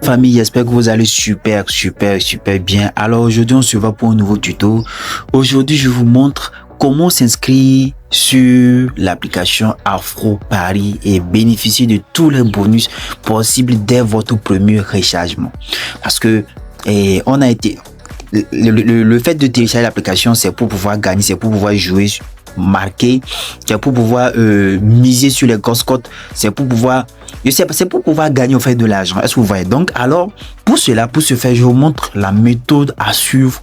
Famille, j'espère que vous allez super bien. Alors aujourd'hui, on se voit pour un nouveau tuto. Aujourd'hui, je vous montre comment s'inscrire sur l'application Afro Paris et bénéficier de tous les bonus possibles dès votre premier rechargement. Parce que on a été le fait de télécharger l'application, c'est pour pouvoir gagner, c'est pour pouvoir jouer, marquer, c'est pour pouvoir miser sur les grosses cotes, c'est pour pouvoir gagner au fait de l'argent. Est-ce que vous voyez? Donc alors pour ce faire, je vous montre la méthode à suivre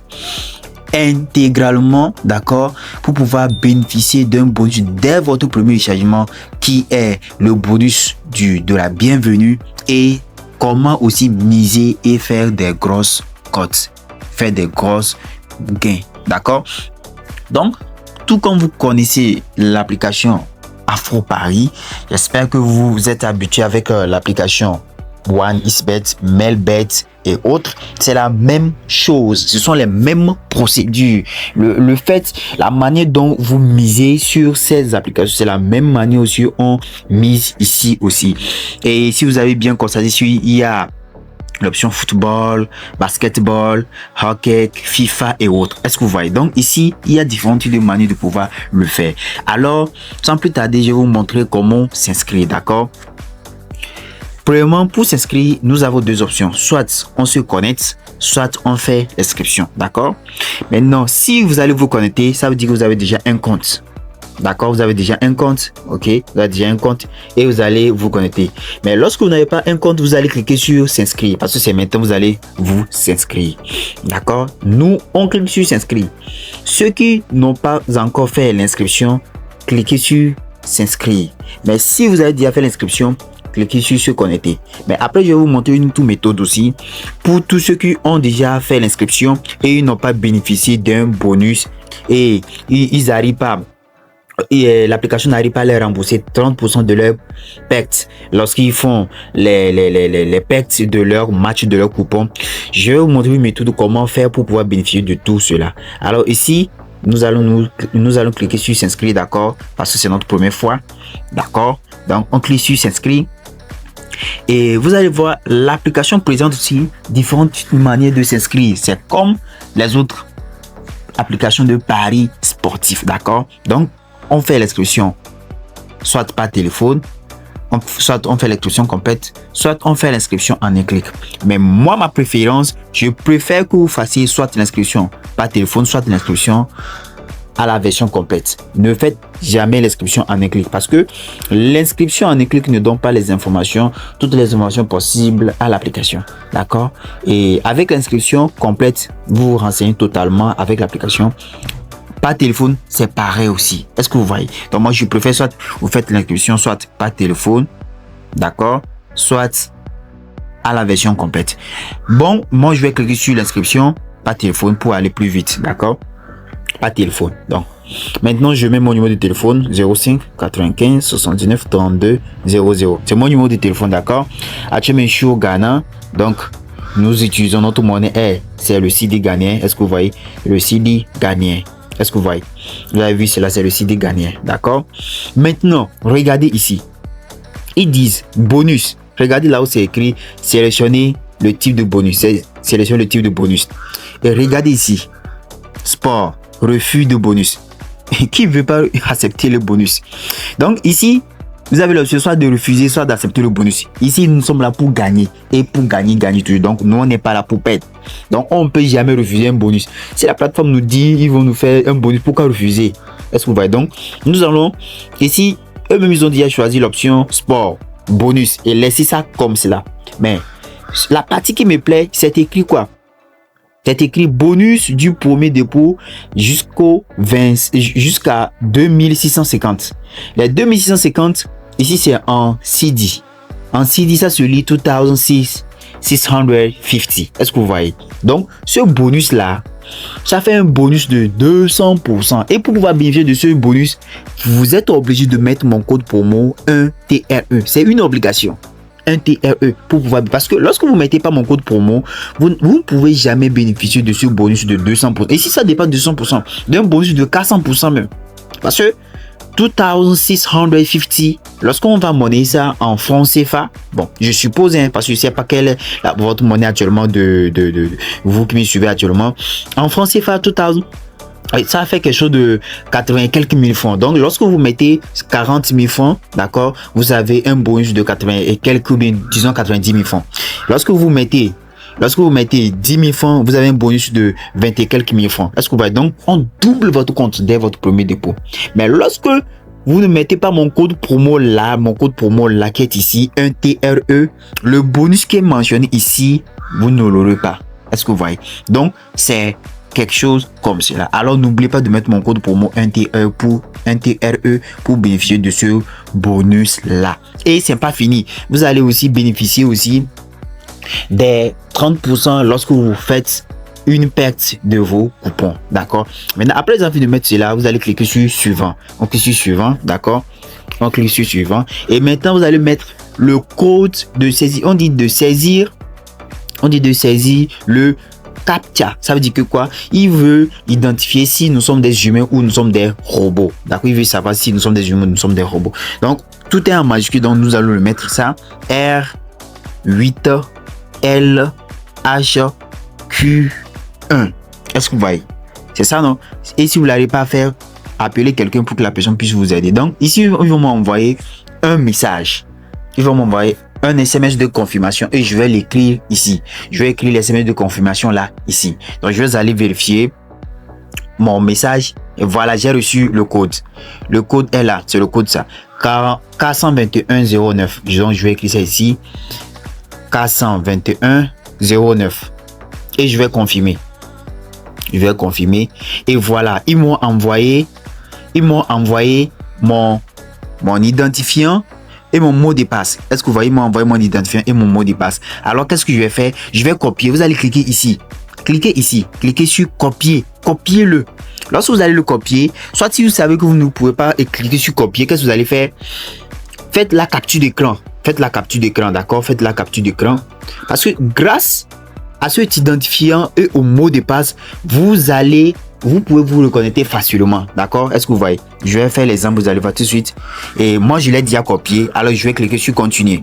intégralement, d'accord, pour pouvoir bénéficier d'un bonus dès votre premier chargement, qui est le bonus de la bienvenue, et comment aussi miser et faire des grosses cotes, faire des grosses gains, d'accord. Donc tout comme vous connaissez l'application Afro Paris, j'espère que vous êtes habitué avec l'application OneXBet, Melbet et autres. C'est la même chose, ce sont les mêmes procédures. Le fait, la manière dont vous misez sur ces applications, c'est la même manière aussi on mise ici aussi. Et si vous avez bien constaté, il y a l'option football, basketball, hockey, FIFA et autres. Est-ce que vous voyez? Donc ici, il y a différentes manières de pouvoir le faire. Alors, sans plus tarder, je vais vous montrer comment s'inscrire, d'accord? Premièrement, pour s'inscrire, nous avons deux options. Soit on se connecte, soit on fait l'inscription, d'accord? Maintenant, si vous allez vous connecter, ça veut dire que vous avez déjà un compte. D'accord, vous avez déjà un compte, ok, vous avez déjà un compte et vous allez vous connecter. Mais lorsque vous n'avez pas un compte, vous allez cliquer sur s'inscrire, parce que c'est maintenant vous allez vous s'inscrire. D'accord, nous on clique sur s'inscrire. Ceux qui n'ont pas encore fait l'inscription, cliquez sur s'inscrire. Mais si vous avez déjà fait l'inscription, cliquez sur se connecter. Mais après, je vais vous montrer une autre méthode aussi pour tous ceux qui ont déjà fait l'inscription et ils n'ont pas bénéficié d'un bonus et ils n'arrivent pas. Et l'application n'arrive pas à les rembourser 30% de leur perte lorsqu'ils font les pertes de leur match, de leur coupon. Je vais vous montrer une méthode comment faire pour pouvoir bénéficier de tout cela. Alors ici, nous allons cliquer sur s'inscrire, d'accord, parce que c'est notre première fois, d'accord. Donc on clique sur s'inscrire et vous allez voir, l'application présente aussi différentes manières de s'inscrire. C'est comme les autres applications de paris sportifs, d'accord. Donc on fait l'inscription soit par téléphone, soit on fait l'inscription complète, soit on fait l'inscription en un clic. Mais moi, ma préférence, je préfère que vous fassiez soit l'inscription par téléphone, soit l'inscription à la version complète. Ne faites jamais l'inscription en un clic, parce que l'inscription en un clic ne donne pas toutes les informations possibles à l'application, d'accord. Et avec l'inscription complète, vous vous renseignez totalement avec l'application. Par téléphone, c'est pareil aussi. Est-ce que vous voyez? Donc moi, je préfère soit vous faites l'inscription soit par téléphone, d'accord, soit à la version complète. Bon, moi, je vais cliquer sur l'inscription par téléphone pour aller plus vite, d'accord, par téléphone. Donc maintenant, je mets mon numéro de téléphone 05 95 79 32 00. C'est mon numéro de téléphone, d'accord. Actuellement, je suis au Ghana, donc nous utilisons notre monnaie, c'est le CD ghanéen. Est-ce que vous voyez? Le CD ghanéen. Est-ce que vous voyez? Vous avez vu, cela, c'est le CD ghanéen, d'accord. Maintenant, regardez ici. Ils disent bonus. Regardez là où c'est écrit sélectionner le type de bonus. Sélectionner le type de bonus. Et regardez ici. Sport, refus de bonus. Qui ne veut pas accepter le bonus? Donc ici, vous avez l'option soit de refuser, soit d'accepter le bonus. Ici, nous sommes là pour gagner. Et pour gagner toujours. Donc, nous, on n'est pas là pour perdre. Donc, on ne peut jamais refuser un bonus. Si la plateforme nous dit ils vont nous faire un bonus, pourquoi refuser? Est-ce que vous voyez? Donc, nous allons ici, eux-mêmes, ils ont déjà choisi l'option sport, bonus, et laisser ça comme cela. Mais la partie qui me plaît, c'est écrit quoi? C'est écrit bonus du premier dépôt jusqu'à 2650. Les 2650, ici c'est en CD. En CD, ça se lit 2650. Est-ce que vous voyez? Donc, ce bonus-là, ça fait un bonus de 200%. Et pour pouvoir bénéficier de ce bonus, vous êtes obligé de mettre mon code promo 1TRE. C'est une obligation. Un TRE pour pouvoir, parce que lorsque vous mettez pas mon code promo, vous ne pouvez jamais bénéficier de ce bonus de 200%. Et si ça dépasse de 200%, d'un bonus de 400% même, parce que 2650 lorsqu'on va monnayer ça en francs CFA, bon, je suppose, hein, parce que je sais pas quelle est votre monnaie actuellement de vous qui me suivez actuellement, en francs CFA total, ça fait quelque chose de 80 et quelques mille francs. Donc, lorsque vous mettez 40 000 francs, d'accord, vous avez un bonus de 80 et quelques, disons 90 000 francs. Lorsque vous mettez 10 000 francs, vous avez un bonus de 20 et quelques mille francs. Est-ce que vous voyez? Donc, on double votre compte dès votre premier dépôt. Mais lorsque vous ne mettez pas mon code promo là qui est ici, un TRE, le bonus qui est mentionné ici, vous ne l'aurez pas. Est-ce que vous voyez? Donc, c'est quelque chose comme cela. Alors, n'oubliez pas de mettre mon code promo un TRE pour bénéficier de ce bonus là. Et c'est pas fini. Vous allez aussi bénéficier aussi des 30% lorsque vous faites une perte de vos coupons, d'accord. Maintenant, après avoir fini de mettre cela, vous allez cliquer sur suivant. On clique sur suivant, d'accord. On clique sur suivant et maintenant vous allez mettre le code de saisie. On dit de saisir le CAPTCHA. Ça veut dire que quoi? Il veut identifier si nous sommes des humains ou nous sommes des robots, d'accord. Il veut savoir si nous sommes des humains ou nous sommes des robots. Donc tout est en majuscule, donc nous allons le mettre ça, R8 L H Q 1. Est-ce que vous voyez? C'est ça, non? Et si vous n'arrivez pas à faire, appelez quelqu'un pour que la personne puisse vous aider. Donc ici, ils vont m'envoyer un message. Ils vont m'envoyer un SMS de confirmation et je vais l'écrire ici. Je vais écrire les SMS de confirmation là, ici. Donc je vais aller vérifier mon message et voilà, j'ai reçu le code. Le code est là, c'est le code ça. K12109. Donc je vais écrire ça ici. K12109 et je vais confirmer. Et voilà, ils m'ont envoyé mon identifiant et mon mot de passe. Est-ce que vous voyez? Ils m'ont envoyé mon identifiant et mon mot de passe. Alors qu'est-ce que je vais faire? Je vais copier. Vous allez cliquer ici, cliquez sur copier, copiez-le. Lorsque vous allez le copier, soit si vous savez que vous ne pouvez pas cliquer sur copier, qu'est-ce que vous allez faire? Faites la capture d'écran. D'accord? Faites la capture d'écran. Parce que grâce à cet identifiant et au mot de passe, vous pouvez vous reconnecter facilement. D'accord? Est-ce que vous voyez? Je vais faire l'exemple, vous allez voir tout de suite. Et moi, je l'ai déjà copié. Alors, je vais cliquer sur continuer.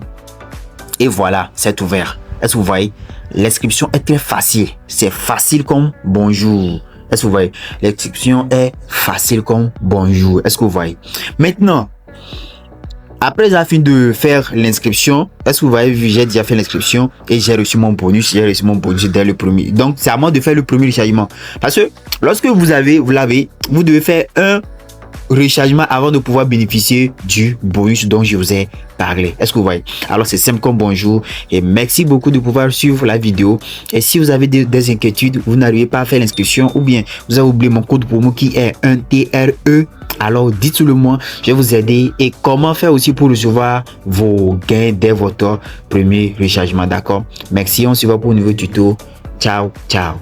Et voilà, c'est ouvert. Est-ce que vous voyez? L'inscription est très facile. C'est facile comme bonjour. Est-ce que vous voyez? L'inscription est facile comme bonjour. Est-ce que vous voyez? Maintenant, après avoir fini de faire l'inscription, est-ce que vous voyez, j'ai déjà fait l'inscription et j'ai reçu mon bonus dès le premier. Donc, c'est à moi de faire le premier rechargement. Parce que lorsque vous devez faire un rechargement avant de pouvoir bénéficier du bonus dont je vous ai parlé. Est-ce que vous voyez? Alors, c'est simple comme bonjour et merci beaucoup de pouvoir suivre la vidéo. Et si vous avez des inquiétudes, vous n'arrivez pas à faire l'inscription ou bien vous avez oublié mon code promo qui est un TRE, alors dites-le moi, je vais vous aider et comment faire aussi pour recevoir vos gains dès votre premier rechargement. D'accord? Merci, on se voit pour un nouveau tuto. Ciao, ciao.